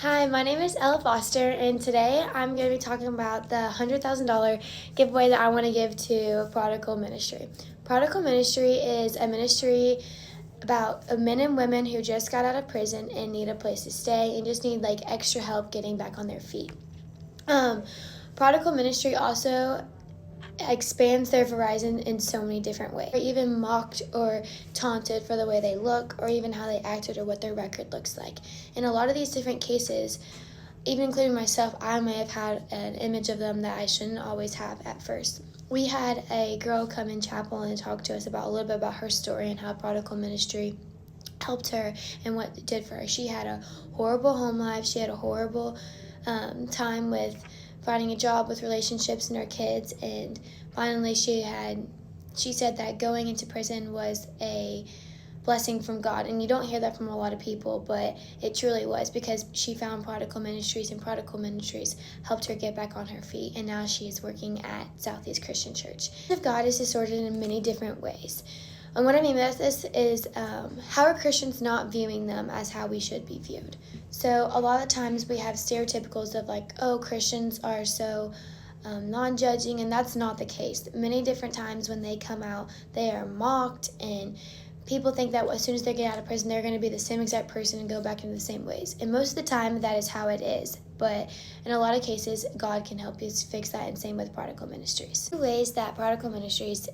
Hi, my name is Ella Foster, and today I'm going to be talking about the $100,000 giveaway that I want to give to Prodigal Ministry. Prodigal Ministry is a ministry about men and women who just got out of prison and need a place to stay and just need extra help getting back on their feet. Um, Prodigal Ministry also expands their horizon in so many different ways. They're even mocked or taunted for the way they look or even how they acted or what their record looks like. In a lot of these different cases, even including myself, I may have had an image of them that I shouldn't always have at first. We had a girl come in chapel and talk to us about a little bit about her story and how Prodigal Ministry helped her and what it did for her. She had a horrible home life. She had a horrible time with finding a job, with relationships and her kids, and finally she said that going into prison was a blessing from God. And you don't hear that from a lot of people, but it truly was, because she found Prodigal Ministries, and Prodigal Ministries helped her get back on her feet, and now she is working at Southeast Christian Church. The of God is distorted in many different ways. And what I mean by this is how are Christians not viewing them as how we should be viewed? So a lot of times we have stereotypicals of, Christians are so non-judging, and that's not the case. Many different times when they come out, they are mocked, and people think that as soon as they get out of prison, they're going to be the same exact person and go back into the same ways. And most of the time, that is how it is. But in a lot of cases, God can help you fix that, and same with Prodigal Ministries. The ways that Prodigal Ministries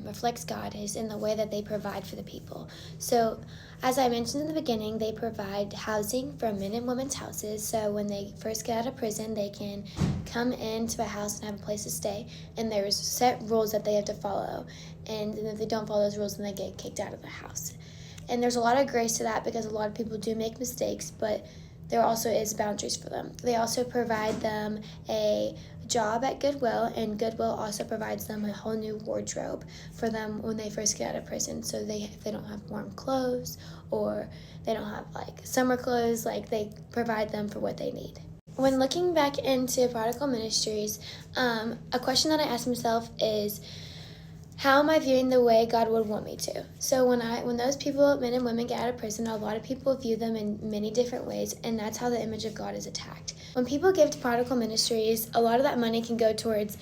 reflects God is in the way that they provide for the people. So, as I mentioned in the beginning, they provide housing for men and women's houses. So when they first get out of prison, they can come into a house and have a place to stay. And there's set rules that they have to follow. And if they don't follow those rules, then they get kicked out of the house. And there's a lot of grace to that, because a lot of people do make mistakes, but there also is boundaries for them. They also provide them a job at Goodwill, and Goodwill also provides them a whole new wardrobe for them when they first get out of prison. So if they don't have warm clothes or they don't have summer clothes, they provide them for what they need. When looking back into Prodigal Ministries, a question that I ask myself is, how am I viewing the way God would want me to? So when those people, men and women, get out of prison, a lot of people view them in many different ways, and that's how the image of God is attacked. When people give to Prodigal Ministries, a lot of that money can go towards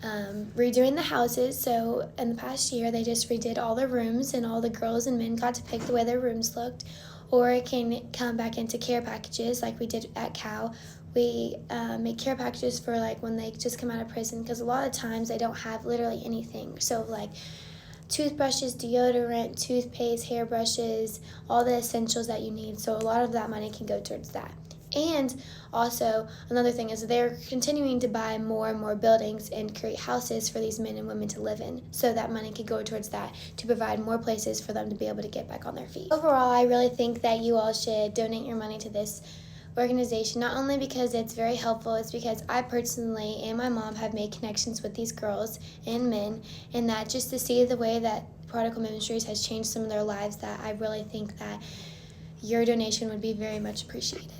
redoing the houses. So in the past year, they just redid all the rooms, and all the girls and men got to pick the way their rooms looked. Or it can come back into care packages like we did at Cal. We make care packages for when they just come out of prison, because a lot of times they don't have literally anything. So toothbrushes, deodorant, toothpaste, hairbrushes, all the essentials that you need. So a lot of that money can go towards that. And also, another thing is they're continuing to buy more and more buildings and create houses for these men and women to live in. So that money could go towards that, to provide more places for them to be able to get back on their feet. Overall, I really think that you all should donate your money to this organization, not only because it's very helpful, it's because I personally and my mom have made connections with these girls and men, and that just to see the way that Prodigal Ministries has changed some of their lives, that I really think that your donation would be very much appreciated.